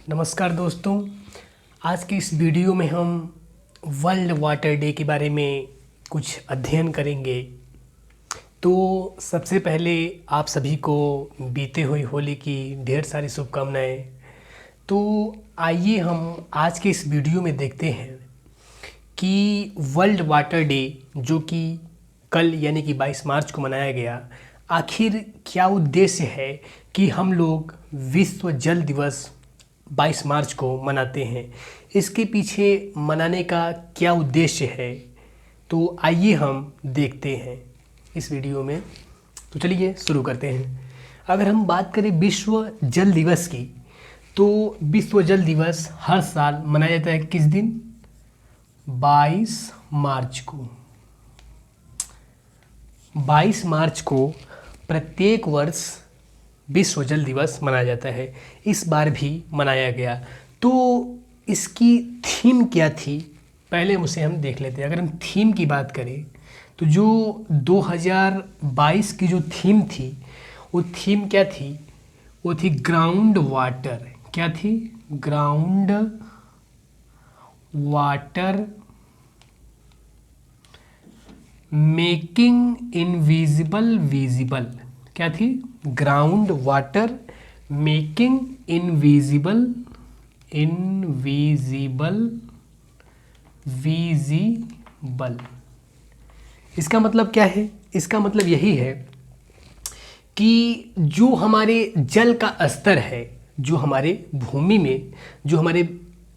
नमस्कार दोस्तों। आज की इस वीडियो में हम वर्ल्ड वाटर डे के बारे में कुछ अध्ययन करेंगे। तो सबसे पहले आप सभी को बीते हुई होली की ढेर सारी शुभकामनाएं। तो आइए हम आज के इस वीडियो में देखते हैं कि वर्ल्ड वाटर डे जो कि कल यानी कि 22 मार्च को मनाया गया, आखिर क्या उद्देश्य है कि हम लोग विश्व जल दिवस 22 मार्च को मनाते हैं। इसके पीछे मनाने का क्या उद्देश्य है, तो आइए हम देखते हैं इस वीडियो में। तो चलिए शुरू करते हैं। अगर हम बात करें विश्व जल दिवस की, तो विश्व जल दिवस हर साल मनाया जाता है किस दिन? 22 मार्च को। 22 मार्च को प्रत्येक वर्ष विश्व जल दिवस मनाया जाता है। इस बार भी मनाया गया। तो इसकी थीम क्या थी, पहले उसे हम देख लेते हैं। अगर हम थीम की बात करें तो जो 2022 की जो थीम थी, वो थीम क्या थी? वो थी ग्राउंड वाटर। क्या थी? Ground water making invisible visible. क्या थी? Ground water making invisible visible. इसका मतलब क्या है? इसका मतलब यही है कि जो हमारे जल का स्तर है, जो हमारे भूमि में, जो हमारे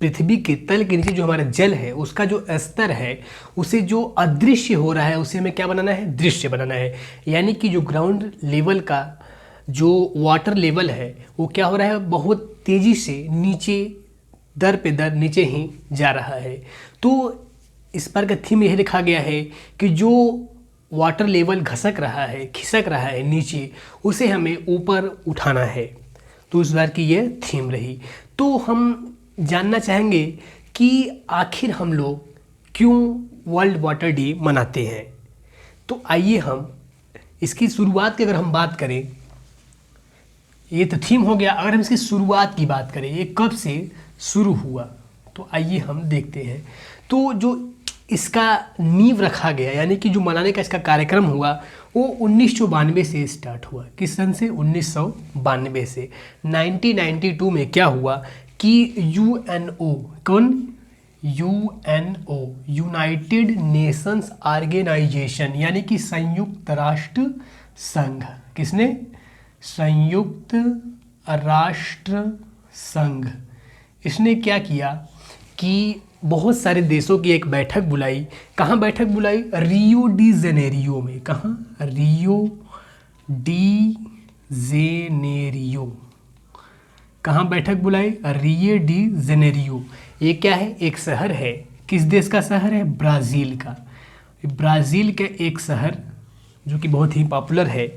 पृथ्वी के तल के नीचे जो हमारा जल है, उसका जो स्तर है, उसे जो अदृश्य हो रहा है, उसे हमें क्या बनाना है? दृश्य बनाना है। यानी कि जो ग्राउंड लेवल का जो वाटर लेवल है, वो क्या हो रहा है? बहुत तेज़ी से नीचे, दर पे दर नीचे ही जा रहा है। तो इस पर का थीम यह लिखा गया है कि जो वाटर लेवल घसक रहा है, खिसक रहा है नीचे, उसे हमें ऊपर उठाना है। तो इस बार की ये थीम रही। तो हम जानना चाहेंगे कि आखिर हम लोग क्यों वर्ल्ड वाटर डे मनाते हैं। तो आइए हम इसकी शुरुआत की अगर हम बात करें, ये तो थीम हो गया। अगर हम इसकी शुरुआत की बात करें, ये कब से शुरू हुआ, तो आइए हम देखते हैं। तो जो इसका नींव रखा गया, यानी कि जो मनाने का इसका कार्यक्रम हुआ, वो 1992 से स्टार्ट हुआ। किस सन से? 1992 से। 1992 में क्या हुआ कि यूएनओ, कौन? यूएनओ, यूनाइटेड नेशंस ऑर्गेनाइजेशन, यानी कि संयुक्त राष्ट्र संघ। किसने? संयुक्त राष्ट्र संघ। इसने क्या किया कि बहुत सारे देशों की एक बैठक बुलाई। कहाँ बैठक बुलाई? रियो डी जेनेरियो में। कहाँ? Rio de Janeiro. कहाँ बैठक बुलाई? Rio de Janeiro. ये क्या है? एक शहर है। किस देश का शहर है? ब्राज़ील का। ब्राज़ील का एक शहर जो कि बहुत ही पॉपुलर है।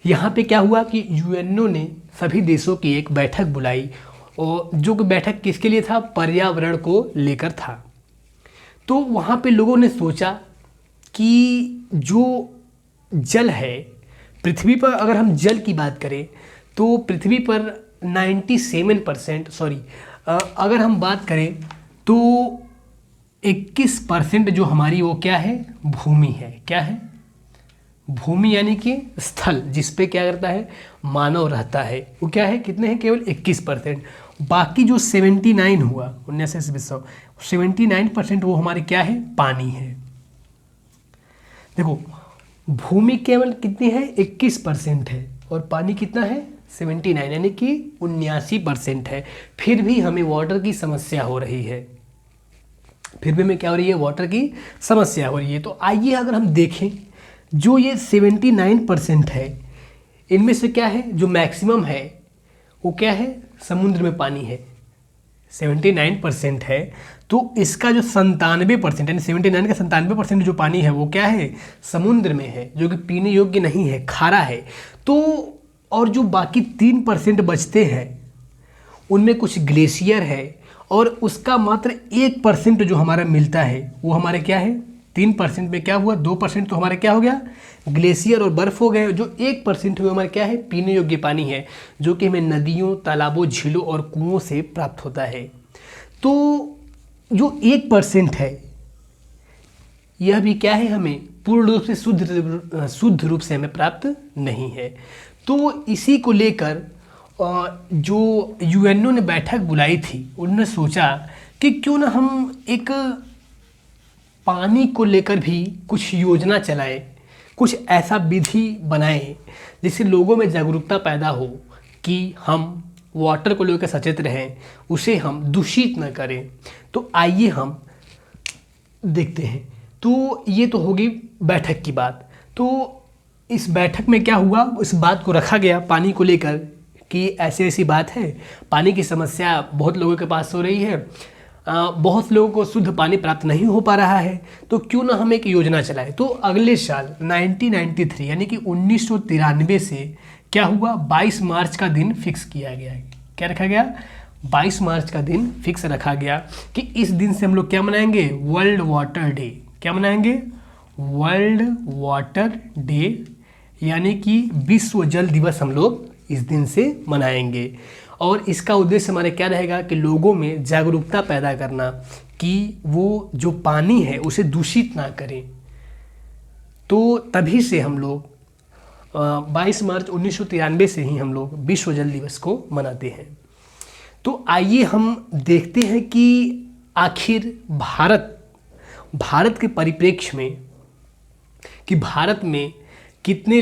यहाँ पे क्या हुआ कि यूएनओ ने सभी देशों की एक बैठक बुलाई, और जो कि बैठक किसके लिए था? पर्यावरण को लेकर था। तो वहाँ पे लोगों ने सोचा कि जो जल है पृथ्वी पर, अगर हम जल की बात करें तो पृथ्वी पर 97%, अगर हम बात करें तो 21% जो हमारी वो क्या है? भूमि है। क्या है? भूमि, यानी कि स्थल जिस पे क्या करता है? मानव रहता है। वो क्या है? कितने हैं? केवल 21%। बाकी जो 79 हुआ, 79% वो हमारे क्या है? पानी है। देखो, भूमि केवल कितनी है? 21% है, और पानी कितना है? 79, यानी कि 79% है। फिर भी हमें वाटर की समस्या हो रही है। फिर भी हमें क्या हो रही है? वाटर की समस्या हो रही है। तो आइए अगर हम देखें, जो ये 79% है, इनमें से क्या है? जो मैक्सिमम है वो क्या है? समुद्र में पानी है। 79% है, तो इसका जो 97%, यानी 79 का 97% जो पानी है वो क्या है? समुद्र में है, जो कि पीने योग्य नहीं है, खारा है। तो और जो बाकी 3% बचते हैं, उनमें कुछ ग्लेशियर है, और उसका मात्र 1% जो हमारा मिलता है वो हमारे क्या है? 3% में क्या हुआ, 2% तो हमारा क्या हो गया, ग्लेशियर और बर्फ़ हो गए। जो 1% हुए हमारा क्या है, पीने योग्य पानी है, जो कि हमें नदियों, तालाबों, झीलों और कुओं से प्राप्त होता है। तो जो 1% है यह भी क्या है, हमें पूर्ण रूप से शुद्ध रूप से हमें प्राप्त नहीं है। तो इसी को लेकर जो यूएनओ ने बैठक बुलाई थी, उन्होंने सोचा कि क्यों ना हम एक पानी को लेकर भी कुछ योजना चलाएं, कुछ ऐसा विधि बनाएं जिससे लोगों में जागरूकता पैदा हो कि हम वाटर को लेकर सचेत रहें, उसे हम दूषित न करें। तो आइए हम देखते हैं। तो ये तो होगी बैठक की बात। तो इस बैठक में क्या हुआ, इस बात को रखा गया पानी को लेकर कि ऐसी ऐसी बात है, पानी की समस्या बहुत लोगों के पास हो रही है, बहुत लोगों को शुद्ध पानी प्राप्त नहीं हो पा रहा है, तो क्यों ना हम एक योजना चलाएं। तो अगले साल 1993 यानी कि 1993 से क्या हुआ, 22 मार्च का दिन फिक्स किया गया है। क्या रखा गया, 22 मार्च का दिन फिक्स रखा गया कि इस दिन से हम लोग क्या मनाएंगे, वर्ल्ड वाटर डे। क्या मनाएंगे, वर्ल्ड वाटर डे, यानी कि विश्व जल दिवस हम लोग इस दिन से मनाएंगे। और इसका उद्देश्य हमारे क्या रहेगा कि लोगों में जागरूकता पैदा करना कि वो जो पानी है उसे दूषित ना करें। तो तभी से हम लोग 22 मार्च 1993 से ही हम लोग विश्व जल दिवस को मनाते हैं। तो आइए हम देखते हैं कि आखिर भारत के परिप्रेक्ष्य में कि भारत में कितने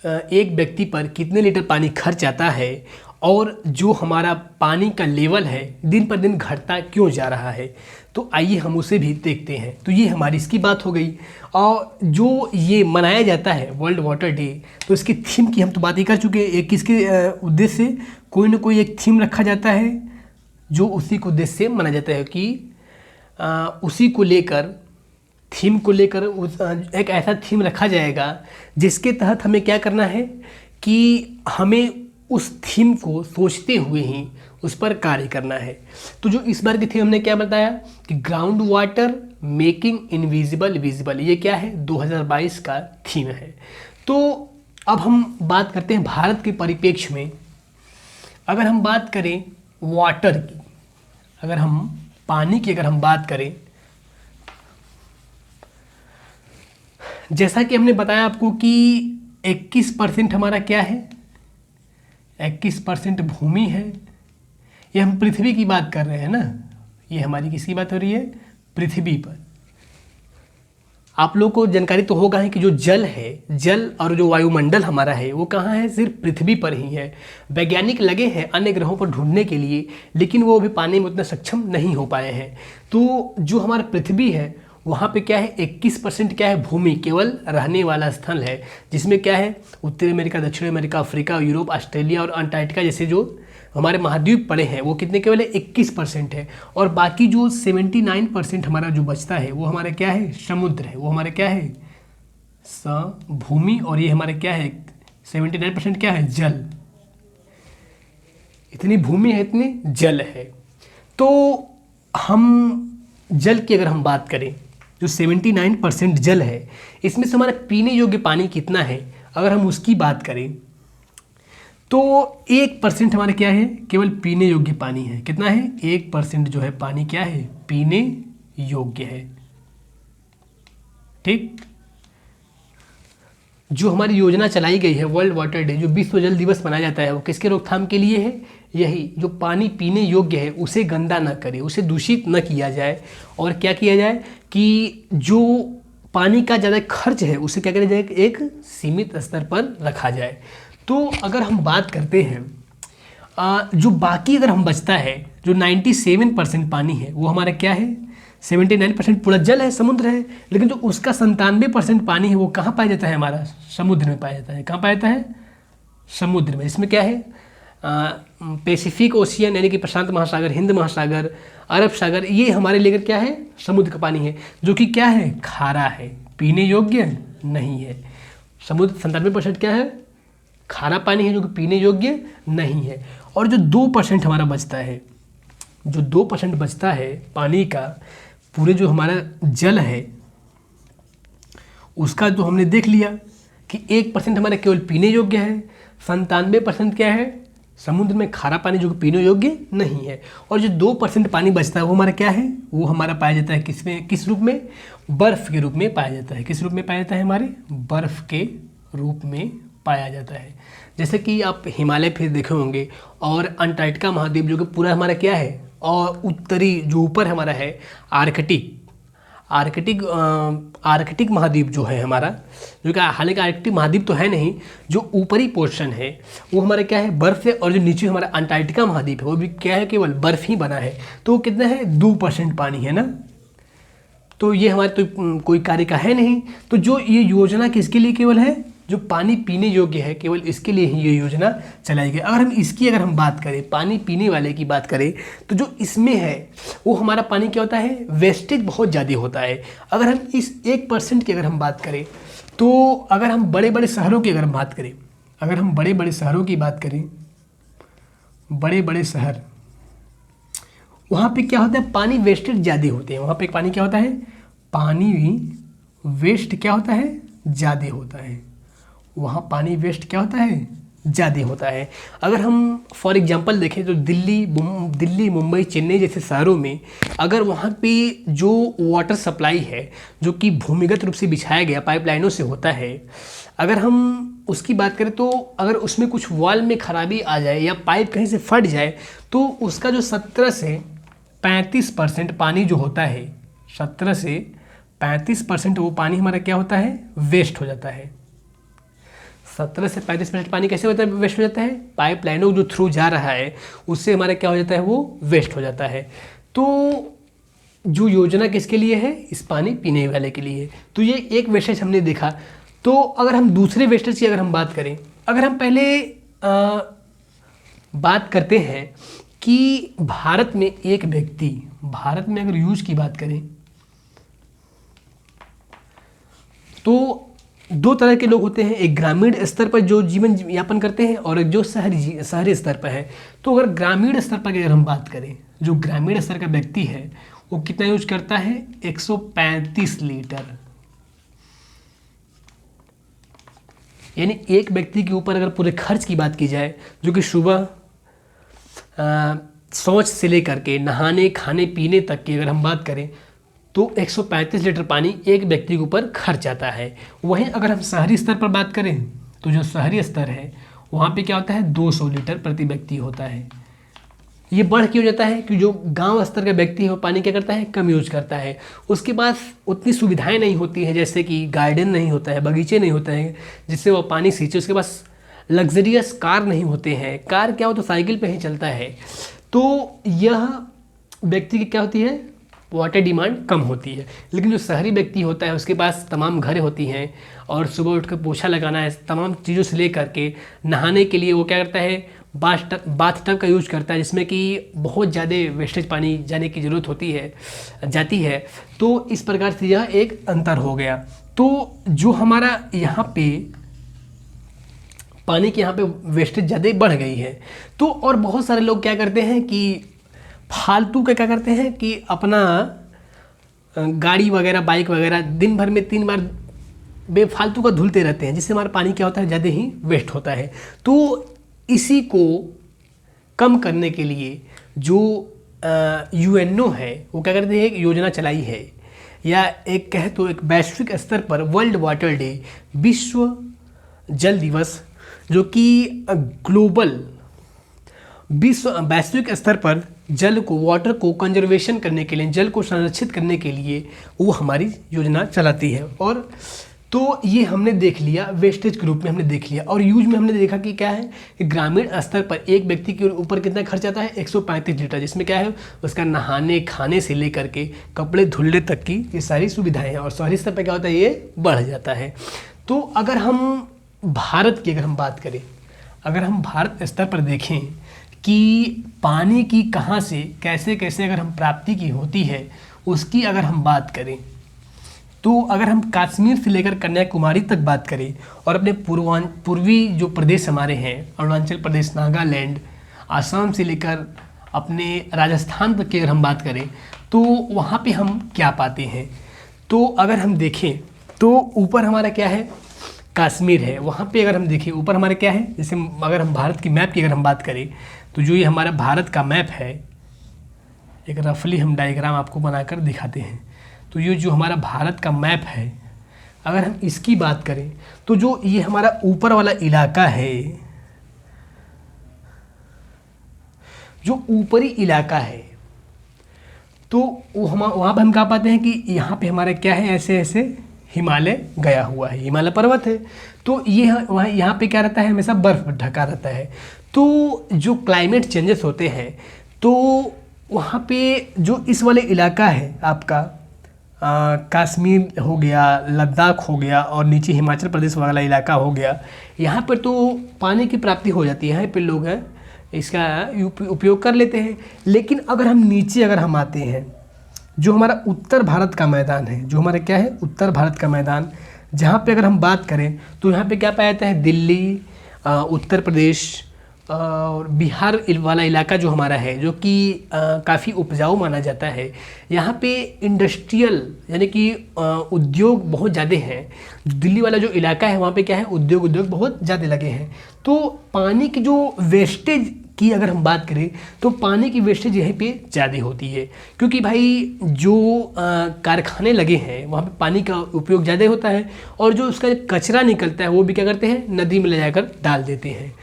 एक व्यक्ति पर कितने लीटर पानी खर्च आता है और जो हमारा पानी का लेवल है दिन पर दिन घटता क्यों जा रहा है। तो आइए हम उसे भी देखते हैं। तो ये हमारी इसकी बात हो गई। और जो ये मनाया जाता है वर्ल्ड वाटर डे, तो इसकी थीम की हम तो बात ही कर चुके हैं। एक किसके उद्देश्य से, कोई ना कोई एक थीम रखा जाता है जो उसी को उद्देश्य से मनाया जाता है कि उसी को लेकर, थीम को लेकर एक ऐसा थीम रखा जाएगा जिसके तहत हमें क्या करना है कि हमें उस थीम को सोचते हुए ही उस पर कार्य करना है। तो जो इस बार की थीम हमने क्या बताया कि ground water making invisible visible, ये क्या है, 2022 का थीम है। तो अब हम बात करते हैं भारत के परिप्रेक्ष्य में। अगर हम बात करें वाटर की, अगर हम पानी की अगर हम बात करें, जैसा कि हमने बताया आपको कि 21% हमारा क्या है, 21% भूमि है। ये हम पृथ्वी की बात कर रहे हैं ना, ये हमारी किसकी बात हो रही है, पृथ्वी पर। आप लोगों को जानकारी तो होगा ही कि जो जल है, जल और जो वायुमंडल हमारा है वो कहाँ है, सिर्फ पृथ्वी पर ही है। वैज्ञानिक लगे हैं अन्य ग्रहों पर ढूंढने के लिए, लेकिन वो अभी पाने में उतना सक्षम नहीं हो पाए हैं। तो जो हमारा पृथ्वी है वहाँ पे क्या है, 21% क्या है, भूमि, केवल रहने वाला स्थल है, जिसमें क्या है उत्तरी अमेरिका, दक्षिण अमेरिका, अफ्रीका, यूरोप, ऑस्ट्रेलिया और अंटार्कटिका जैसे जो हमारे महाद्वीप पड़े हैं वो कितने केवल 21% है। और बाकी जो 79% हमारा जो बचता है वो हमारा क्या है, समुद्र है, वो हमारा क्या है, भूमि, और ये हमारे क्या है 79% क्या है, जल। इतनी भूमि है, इतनी जल है। तो हम जल की अगर हम बात करें, जो 79% जल है, इसमें से हमारा पीने योग्य पानी कितना है, अगर हम उसकी बात करें तो 1% हमारे क्या है, केवल पीने योग्य पानी है। कितना है, 1% जो है पानी क्या है, पीने योग्य है। ठीक, जो हमारी योजना चलाई गई है वर्ल्ड वाटर डे, जो विश्व जल दिवस मनाया जाता है, वो किसके रोकथाम के लिए है, यही जो पानी पीने योग्य है उसे गंदा ना करे, उसे दूषित न किया जाए। और क्या किया जाए कि जो पानी का ज़्यादा खर्च है उसे क्या किया जाए, एक सीमित स्तर पर रखा जाए। तो अगर हम बात करते हैं जो बाकी अगर हम बचता है, जो 97% पानी है वो हमारा क्या है, 79% पूरा जल है, समुद्र है, लेकिन जो उसका 97% पानी है वो कहाँ पाया जाता है, हमारा समुद्र में पाया जाता है। कहाँ पाया जाता है, समुद्र में। इसमें क्या है, पैसिफिक ओशियन यानी कि प्रशांत महासागर, हिंद महासागर, अरब सागर, ये हमारे लेकर क्या है, समुद्र का पानी है, जो कि क्या है, खारा है, पीने योग्य नहीं है। समुद्र 97% क्या है, खारा पानी है, जो कि पीने योग्य नहीं है। और जो 2% हमारा बचता है, जो 2% बचता है पानी का, पूरे जो हमारा जल है, उसका जो हमने देख लिया कि 1% हमारा केवल पीने योग्य है, 97% क्या है समुद्र में खारा पानी जो कि पीने योग्य नहीं है, और जो 2% पानी बचता है वो हमारा क्या है, वो हमारा पाया जाता है किस रूप में, बर्फ़ के रूप में पाया जाता है। किस रूप में पाया जाता है, हमारे बर्फ़ के रूप में पाया जाता है। जैसे कि आप हिमालय फिर देखे होंगे, और अंटार्कटिका महाद्वीप जो कि पूरा हमारा क्या है, और उत्तरी जो ऊपर हमारा है आर्कटिक महाद्वीप जो है हमारा, जो कि हालांकि आर्कटिक महाद्वीप तो है नहीं, जो ऊपरी पोर्शन है वो हमारा क्या है, बर्फ़ है, और जो नीचे हमारा अंटार्कटिका महाद्वीप है वो भी क्या है, केवल बर्फ़ ही बना है। तो वो कितना है, 2% पानी है ना। तो ये हमारे तो कोई कार्य का है नहीं। तो जो ये योजना किसके लिए केवल है, जो पानी पीने योग्य है, केवल इसके लिए ही ये योजना चलाई गई। अगर हम बात करें, पानी पीने वाले की बात करें, तो जो इसमें है वो हमारा पानी क्या होता है, वेस्टेज बहुत ज़्यादा होता है। अगर हम इस 1% की अगर हम बात करें, तो अगर हम बड़े बड़े शहरों की अगर हम बात करें, अगर हम बड़े बड़े शहरों की बात करें, बड़े बड़े शहर, वहाँ पे क्या होता है, पानी वेस्टेज ज़्यादा होते हैं। वहाँ पे पानी क्या होता है, पानी वेस्ट क्या होता है, ज़्यादा होता है। वहाँ पानी वेस्ट क्या होता है, ज़्यादा होता है। अगर हम फॉर एग्जांपल देखें तो दिल्ली, मुंबई, चेन्नई जैसे शहरों में अगर वहाँ पे जो वाटर सप्लाई है, जो कि भूमिगत रूप से बिछाया गया पाइपलाइनों से होता है, अगर हम उसकी बात करें तो अगर उसमें कुछ वॉल में खराबी आ जाए या पाइप कहीं से फट जाए, तो उसका जो 17 से 35% पानी जो होता है, 17 से 35% वो पानी हमारा क्या होता है, वेस्ट हो जाता है। 17 से 35% पानी कैसे होता है, वेस्ट हो जाता है, पाइपलाइनों जो थ्रू जा रहा है उससे हमारा क्या हो जाता है, वो वेस्ट हो जाता है। तो जो योजना किसके लिए है, इस पानी पीने वाले के लिए। तो ये एक वेस्टेज हमने देखा। तो अगर हम दूसरे वेस्टेज की अगर हम बात करें, अगर हम पहले बात करते हैं कि भारत में एक व्यक्ति, भारत में अगर यूज की बात करें तो 2 तरह के लोग होते हैं, एक ग्रामीण स्तर पर जो जीवन यापन करते हैं और एक जो शहरी स्तर पर है। तो अगर ग्रामीण स्तर पर अगर हम बात करें, जो ग्रामीण स्तर का व्यक्ति है वो कितना यूज करता है, 135 लीटर। यानी एक व्यक्ति के ऊपर अगर पूरे खर्च की बात की जाए, जो कि सुबह शौच से लेकर के नहाने, खाने, पीने तक की अगर हम बात करें, तो 135 लीटर पानी एक व्यक्ति के ऊपर खर्च आता है। वहीं अगर हम शहरी स्तर पर बात करें, तो जो शहरी स्तर है वहाँ पे क्या होता है, 200 लीटर प्रति व्यक्ति होता है। ये बढ़ क्यों जाता है कि जो गांव स्तर का व्यक्ति है वो पानी क्या करता है, कम यूज करता है। उसके पास उतनी सुविधाएं नहीं होती हैं, जैसे कि गार्डन नहीं होता है, बगीचे नहीं होते हैं जिससे वो पानी सींचे। उसके पास लग्जरियस कार नहीं होते हैं, कार क्या हो तो साइकिल पे ही चलता है। तो यह व्यक्ति की क्या होती है, वाटर डिमांड कम होती है। लेकिन जो शहरी व्यक्ति होता है उसके पास तमाम घरें होती हैं, और सुबह उठकर पोछा लगाना है, तमाम चीज़ों से ले करके नहाने के लिए वो क्या करता है, बाथ टब का यूज करता है, जिसमें कि बहुत ज़्यादा वेस्टेज पानी जाने की ज़रूरत जाती है। तो इस प्रकार से यह एक अंतर हो गया। तो जो हमारा यहाँ पे पानी के यहाँ पे वेस्टेज ज़्यादा बढ़ गई है। तो और बहुत सारे लोग क्या करते हैं कि फालतू का क्या करते हैं कि अपना गाड़ी वगैरह, बाइक वगैरह दिन भर में 3 बार बेफालतू का धुलते रहते हैं, जिससे हमारा पानी क्या होता है, ज़्यादा ही वेस्ट होता है। तो इसी को कम करने के लिए जो UNO है वो क्या करते हैं, एक योजना चलाई है, या एक कहे तो एक वैश्विक स्तर पर वर्ल्ड वाटर डे, विश्व जल दिवस, जो कि ग्लोबल वैश्विक स्तर पर जल को, वाटर को कंजर्वेशन करने के लिए, जल को संरक्षित करने के लिए वो हमारी योजना चलाती है। और तो ये हमने देख लिया, वेस्टेज के रूप में हमने देख लिया। और यूज में हमने देखा कि क्या है कि ग्रामीण स्तर पर एक व्यक्ति के ऊपर कितना खर्च आता है, 135 लीटर, जिसमें क्या है उसका नहाने, खाने से लेकर के कपड़े धुलने तक की ये सारी सुविधाएं हैं। और शहरी स्तर पर क्या होता है, ये बढ़ जाता है। तो अगर हम भारत की अगर हम बात करें, अगर हम भारत स्तर पर देखें कि पानी की कहाँ से कैसे कैसे अगर हम प्राप्ति की होती है, उसकी अगर हम बात करें, तो अगर हम कश्मीर से लेकर कन्याकुमारी तक बात करें, और अपने पूर्वी जो प्रदेश हमारे हैं, अरुणाचल प्रदेश, नागालैंड, आसाम से लेकर अपने राजस्थान तक की अगर हम बात करें, तो वहाँ पे हम क्या पाते हैं। तो अगर हम देखें तो ऊपर हमारा क्या है, कश्मीर है। वहाँ पे अगर हम देखें ऊपर हमारा क्या है, जैसे अगर हम भारत की मैप की अगर हम बात करें तो जो ये हमारा भारत का मैप है, एक रफली हम डायग्राम आपको बनाकर दिखाते हैं। तो ये जो हमारा भारत का मैप है, अगर हम इसकी बात करें तो जो ये हमारा ऊपर वाला इलाका है, जो ऊपरी इलाका है, तो वो हम वहाँ पर हम कह पाते हैं कि यहाँ पे हमारा क्या है, ऐसे ऐसे हिमालय गया हुआ है, हिमालय पर्वत है। तो ये वहाँ यहाँ पे क्या रहता है, हमेशा बर्फ़ ढका रहता है। तो जो क्लाइमेट चेंजेस होते हैं, तो वहाँ पे जो इस वाले इलाका है आपका कश्मीर हो गया, लद्दाख हो गया और नीचे हिमाचल प्रदेश वाला इलाका हो गया, यहाँ पर तो पानी की प्राप्ति हो जाती है, यहाँ पे लोग हैं इसका उपयोग कर लेते हैं। लेकिन अगर हम नीचे अगर हम आते हैं, जो हमारा उत्तर भारत का मैदान है, जो हमारा क्या है, उत्तर भारत का मैदान, जहाँ पे अगर हम बात करें तो यहाँ पे क्या पाया जाता है, दिल्ली, उत्तर प्रदेश और बिहार वाला इलाका जो हमारा है, जो कि काफ़ी उपजाऊ माना जाता है। यहाँ पे इंडस्ट्रियल यानी कि उद्योग बहुत ज़्यादा हैं। दिल्ली वाला जो इलाका है वहाँ पे क्या है, उद्योग बहुत ज़्यादा लगे हैं। तो पानी की जो वेस्टेज की अगर हम बात करें तो पानी की वेस्टेज यहीं पे ज़्यादा होती है, क्योंकि भाई जो कारखाने लगे हैं वहाँ पे पानी का उपयोग ज़्यादा होता है, और जो उसका कचरा निकलता है वो भी क्या करते हैं, नदी में ले जाकर डाल देते हैं।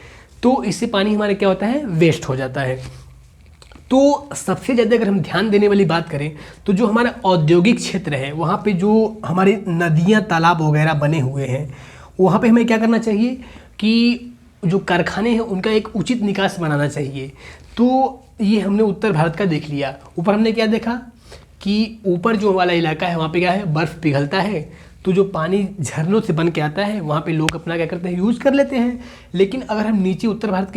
तो इससे पानी हमारा क्या होता है, वेस्ट हो जाता है। तो सबसे ज़्यादा अगर हम ध्यान देने वाली बात करें तो जो हमारा औद्योगिक क्षेत्र है, वहाँ पे जो हमारी नदियाँ, तालाब वगैरह बने हुए हैं, वहाँ पे हमें क्या करना चाहिए कि जो कारखाने हैं उनका एक उचित निकास बनाना चाहिए। तो ये हमने उत्तर भारत का देख लिया। ऊपर हमने क्या देखा कि ऊपर जो वाला इलाका है वहाँ पे क्या है, बर्फ़ पिघलता है, तो जो पानी झरनों से बन के आता है वहाँ पे लोग अपना क्या करते हैं, यूज़ कर लेते हैं। लेकिन अगर हम नीचे उत्तर भारत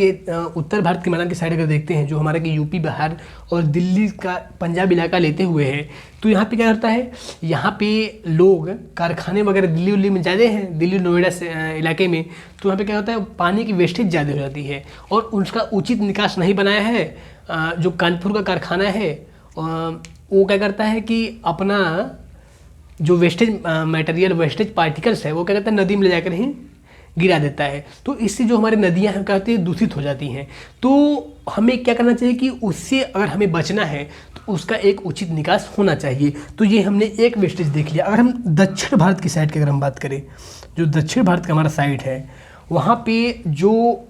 के मैदान की साइड अगर देखते हैं, जो हमारे कि यूपी, बिहार और दिल्ली का, पंजाब इलाका लेते हुए हैं, तो यहाँ पे क्या करता है, यहाँ पे लोग कारखाने वगैरह दिल्ली में ज़्यादा हैं, दिल्ली नोएडा से इलाके में, तो यहाँ पे क्या होता है, पानी की वेस्टेज ज़्यादा हो जाती है और उसका उचित निकास नहीं बनाया है। जो कानपुर का कारखाना है वो क्या करता है कि अपना जो वेस्टेज मटेरियल, वेस्टेज पार्टिकल्स है, वो क्या करता है, नदी में ले जाकर ही गिरा देता है। तो इससे जो हमारी नदियाँ हैं क्या होती है, दूषित हो जाती हैं। तो हमें क्या करना चाहिए कि उससे अगर हमें बचना है तो उसका एक उचित निकास होना चाहिए। तो ये हमने एक वेस्टेज देख लिया। अगर हम दक्षिण भारत की साइड की अगर हम बात करें, जो दक्षिण भारत का हमारा साइड है, वहाँ पे जो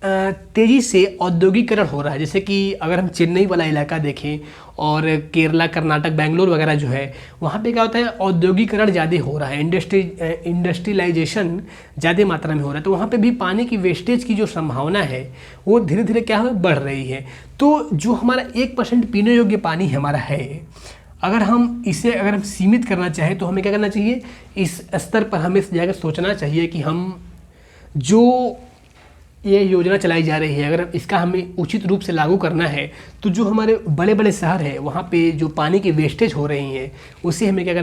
तेज़ी से औद्योगिकरण हो रहा है, जैसे कि अगर हम चेन्नई वाला इलाका देखें और केरला, कर्नाटक, बेंगलोर वगैरह जो है, वहाँ पे क्या होता है, औद्योगिकरण ज़्यादा हो रहा है, इंडस्ट्रियलाइजेशन ज़्यादा मात्रा में हो रहा है। तो वहाँ पे भी पानी की वेस्टेज की जो संभावना है वो धीरे धीरे क्या है, बढ़ रही है। तो जो हमारा 1% पीने योग्य पानी हमारा है, अगर हम इसे अगर हम सीमित करना चाहें तो हमें क्या करना चाहिए, इस स्तर पर हमें जाकर सोचना चाहिए कि हम जो ये योजना चलाई जा रही है, अगर इसका हमें उचित रूप से लागू करना है तो जो हमारे बड़े बड़े शहर हैं वहाँ पे जो पानी की वेस्टेज हो रही है उसे हमें क्या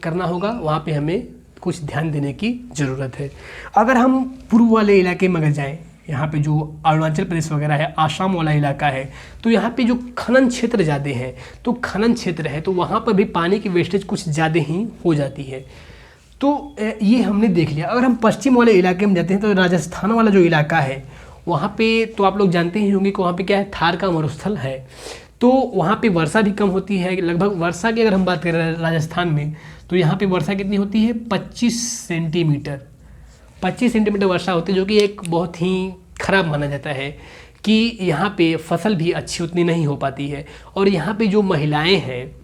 करना होगा, वहाँ पे हमें कुछ ध्यान देने की ज़रूरत है। अगर हम पूर्व वाले इलाके में अगर जाएँ, यहाँ पे जो अरुणाचल प्रदेश वगैरह है, आसाम वाला इलाका है, तो यहाँ पे जो खनन क्षेत्र ज़्यादा है, तो खनन क्षेत्र है तो वहाँ पर भी पानी की वेस्टेज कुछ ज़्यादा ही हो जाती है। तो ये हमने देख लिया। अगर हम पश्चिम वाले इलाके में जाते हैं तो राजस्थान वाला जो इलाका है वहाँ पे तो आप लोग जानते ही होंगे कि वहाँ पे क्या है, थार का मरुस्थल है। तो वहाँ पे वर्षा भी कम होती है। लगभग वर्षा की अगर हम बात करें राजस्थान में, तो यहाँ पे वर्षा कितनी होती है, 25 सेंटीमीटर वर्षा होती है, जो कि एक बहुत ही ख़राब माना जाता है कि यहाँ पे फसल भी अच्छी उतनी नहीं हो पाती है। और यहाँ पे जो महिलाएं हैं,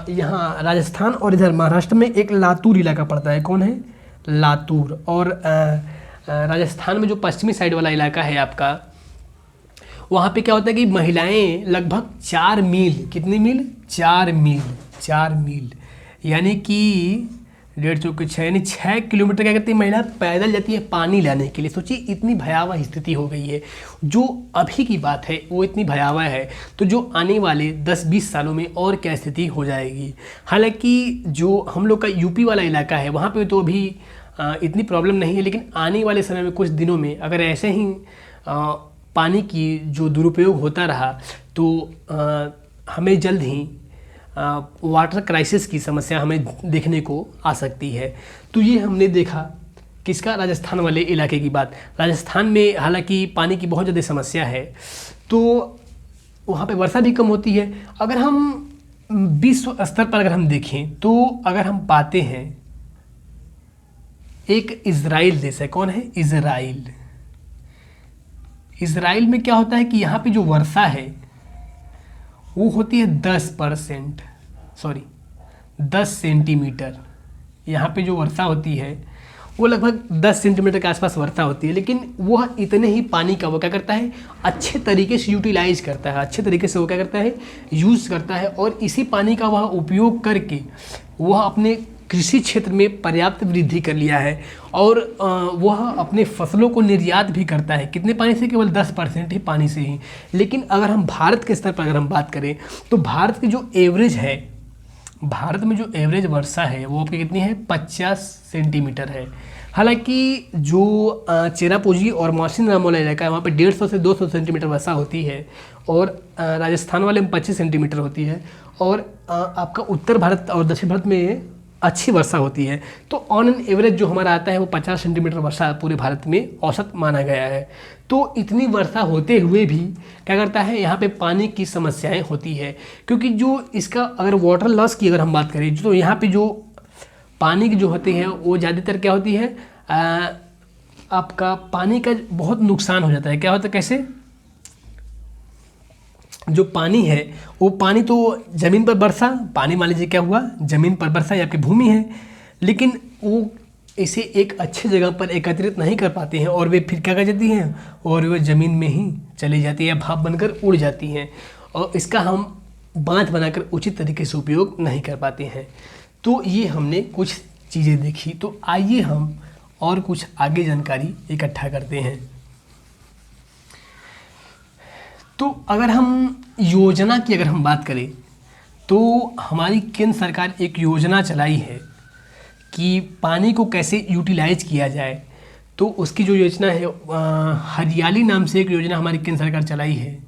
यहाँ राजस्थान और इधर महाराष्ट्र में एक लातूर इलाका पड़ता है। कौन है, लातूर। और राजस्थान में जो पश्चिमी साइड वाला इलाका है आपका, वहाँ पे क्या होता है कि महिलाएं लगभग 4 मील, कितनी मील, 4 मील यानी कि 150 यानी 6 किलोमीटर क्या करती है, महिला पैदल जाती है पानी लाने के लिए। सोचिए इतनी भयावह स्थिति हो गई है। जो अभी की बात है वो इतनी भयावह है, तो जो आने वाले 10-20 सालों में और क्या स्थिति हो जाएगी। हालांकि जो हम लोग का यूपी वाला इलाका है वहाँ पे तो अभी इतनी प्रॉब्लम नहीं है, लेकिन आने वाले समय में कुछ दिनों में अगर ऐसे ही पानी की जो दुरुपयोग होता रहा तो हमें जल्द ही वाटर क्राइसिस की समस्या हमें देखने को आ सकती है। तो ये हमने देखा किसका, राजस्थान वाले इलाके की बात। राजस्थान में हालांकि पानी की बहुत ज़्यादा समस्या है, तो वहाँ पे वर्षा भी कम होती है। अगर हम विश्व स्तर पर अगर हम देखें तो अगर हम पाते हैं एक इज़राइल देश है, कौन है, इज़राइल। इज़राइल में क्या होता है कि यहाँ पे जो वर्षा है वो होती है 10 सेंटीमीटर। यहाँ पे जो वर्षा होती है वो लगभग 10 सेंटीमीटर के आसपास वर्षा होती है, लेकिन वह इतने ही पानी का वो क्या करता है, अच्छे तरीके से यूटिलाइज करता है, अच्छे तरीके से वो क्या करता है, यूज़ करता है, और इसी पानी का वह उपयोग करके वह अपने कृषि क्षेत्र में पर्याप्त वृद्धि कर लिया है, और वह अपने फसलों को निर्यात भी करता है। कितने पानी से, केवल 10% ही पानी से ही। लेकिन अगर हम भारत के स्तर पर अगर हम बात करें तो भारत की जो एवरेज है, भारत में जो एवरेज वर्षा है वो आपकी कितनी है, 50 सेंटीमीटर है। हालांकि जो चेरापूंजी और मौसिन नाम वाला इलाका है वहाँ पे 150 से 200 सेंटीमीटर वर्षा होती है, और राजस्थान वाले में 25 सेंटीमीटर होती है, और आपका उत्तर भारत और दक्षिण भारत में अच्छी वर्षा होती है। तो ऑन एन एवरेज जो हमारा आता है वो 50 सेंटीमीटर वर्षा पूरे भारत में औसत माना गया है। तो इतनी वर्षा होते हुए भी क्या करता है, यहाँ पे पानी की समस्याएं होती है, क्योंकि जो इसका अगर वाटर लॉस की अगर हम बात करें तो यहाँ पे जो पानी की जो होती है वो ज़्यादातर क्या होती है, आपका पानी का बहुत नुकसान हो जाता है। क्या होता है, कैसे, जो पानी है वो पानी तो ज़मीन पर बरसा, पानी मान लीजिए क्या हुआ, ज़मीन पर बरसा, ये आपकी भूमि है, लेकिन वो इसे एक अच्छी जगह पर एकत्रित नहीं कर पाते हैं, और वे फिर क्या कर जाती हैं, और वे ज़मीन में ही चली जाती है, भाप बनकर उड़ जाती हैं, और इसका हम बांध बनाकर उचित तरीके से उपयोग नहीं कर पाते हैं। तो ये हमने कुछ चीज़ें देखी। तो आइए हम और कुछ आगे जानकारी इकट्ठा करते हैं। तो अगर हम योजना की अगर हम बात करें तो हमारी केंद्र सरकार एक योजना चलाई है कि पानी को कैसे यूटिलाइज किया जाए। तो उसकी जो योजना है, हरियाली नाम से एक योजना हमारी केंद्र सरकार चलाई है।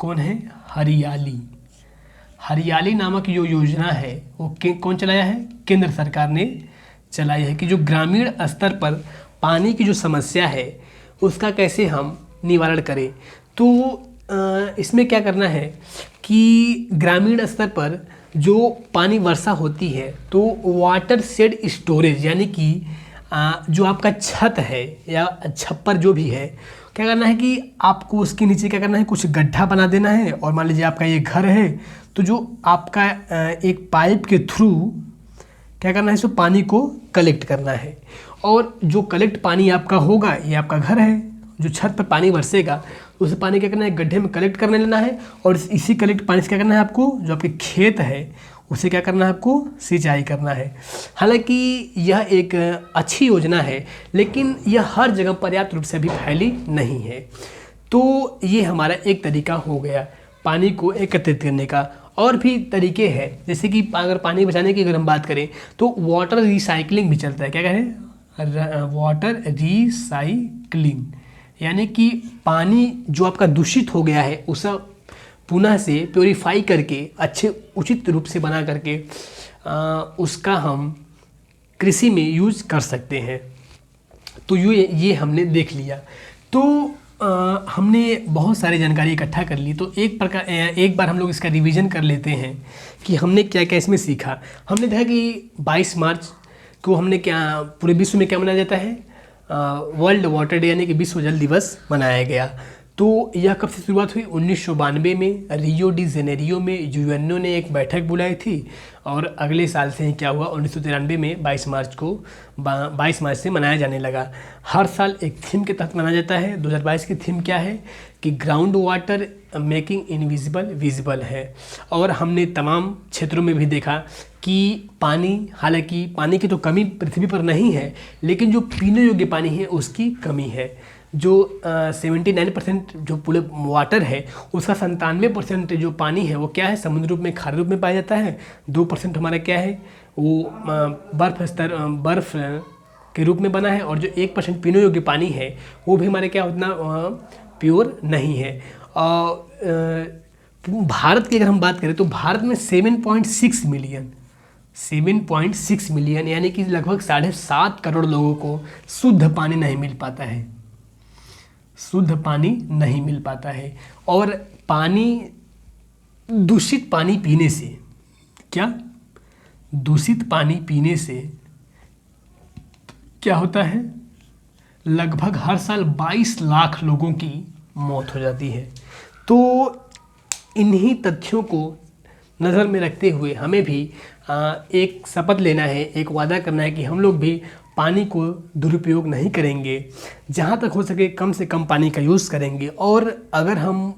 कौन है, हरियाली। हरियाली नामक जो योजना है वो कौन चलाया है, केंद्र सरकार ने चलाई है, कि जो ग्रामीण स्तर पर पानी की जो समस्या है उसका कैसे हम निवारण करें। तो इसमें क्या करना है कि ग्रामीण स्तर पर जो पानी वर्षा होती है तो वाटर शेड स्टोरेज, यानी कि जो आपका छत है या छप्पर जो भी है, क्या करना है कि आपको उसके नीचे क्या करना है, कुछ गड्ढा बना देना है, और मान लीजिए आपका ये घर है तो जो आपका एक पाइप के थ्रू क्या करना है, सो पानी को कलेक्ट करना है, और जो कलेक्ट पानी आपका होगा, ये आपका घर है, जो छत पर पानी बरसेगा उस पानी क्या करना है, गड्ढे में कलेक्ट करने लेना है, और इसी कलेक्ट पानी से क्या करना है आपको, जो आपके खेत है उसे क्या करना है, आपको सिंचाई करना है। हालांकि यह एक अच्छी योजना है, लेकिन यह हर जगह पर्याप्त रूप से अभी फैली नहीं है। तो ये हमारा एक तरीका हो गया पानी को एकत्रित करने का। और भी तरीके हैं, जैसे कि अगर पानी बचाने की अगर हम बात करें तो वाटर रिसाइकलिंग भी चलता है। क्या कहें, वाटर रिसाइकलिंग, यानी कि पानी जो आपका दूषित हो गया है उसे पुनः से प्योरीफाई करके अच्छे उचित रूप से बना करके उसका हम कृषि में यूज कर सकते हैं। तो ये हमने देख लिया। तो हमने बहुत सारी जानकारी इकट्ठा कर ली। तो एक बार हम लोग इसका रिवीजन कर लेते हैं कि हमने क्या क्या इसमें सीखा। हमने देखा कि 22 मार्च को हमने क्या पूरे विश्व में क्या मनाया जाता है, वर्ल्ड वाटर डे, यानी कि विश्व जल दिवस मनाया गया। तो यह कब से शुरुआत हुई, 1992 में रियो डी जेनेरियो में यूएनओ ने एक बैठक बुलाई थी, और अगले साल से ही क्या हुआ, 1993 में 22 मार्च से मनाया जाने लगा। हर साल एक थीम के तहत मनाया जाता है। 2022 की थीम क्या है कि ground water making invisible visible है। और हमने तमाम क्षेत्रों में भी देखा कि पानी, हालांकि पानी की तो कमी पृथ्वी पर नहीं है, लेकिन जो पीने योग्य पानी है उसकी कमी है। जो 79% जो पूरे वाटर है उसका 97% जो पानी है वो क्या है, समुद्र रूप में, खारे रूप में पाया जाता है। 2% हमारा क्या है, वो बर्फ के रूप में बना है, और जो 1% पीने योग्य पानी है वो भी हमारे क्या उतना प्योर नहीं है। भारत की अगर हम बात करें तो भारत में 7.6 मिलियन यानी कि लगभग 7.5 करोड़ लोगों को शुद्ध पानी नहीं मिल पाता है, शुद्ध पानी नहीं मिल पाता है। और पानी, दूषित पानी पीने से, क्या दूषित पानी पीने से क्या होता है, लगभग हर साल 22 लाख लोगों की मौत हो जाती है। तो इन्हीं तथ्यों को नज़र में रखते हुए हमें भी एक शपथ लेना है, एक वादा करना है कि हम लोग भी पानी को दुरुपयोग नहीं करेंगे, जहाँ तक हो सके कम से कम पानी का यूज़ करेंगे। और अगर हम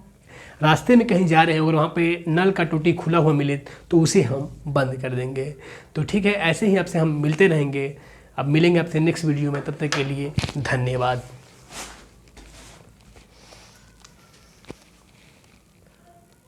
रास्ते में कहीं जा रहे हैं और वहाँ पे नल का टूटी खुला हुआ मिले तो उसे हम बंद कर देंगे। तो ठीक है, ऐसे ही आपसे हम मिलते रहेंगे। अब मिलेंगे आपसे नेक्स्ट वीडियो में, तब तक के लिए धन्यवाद।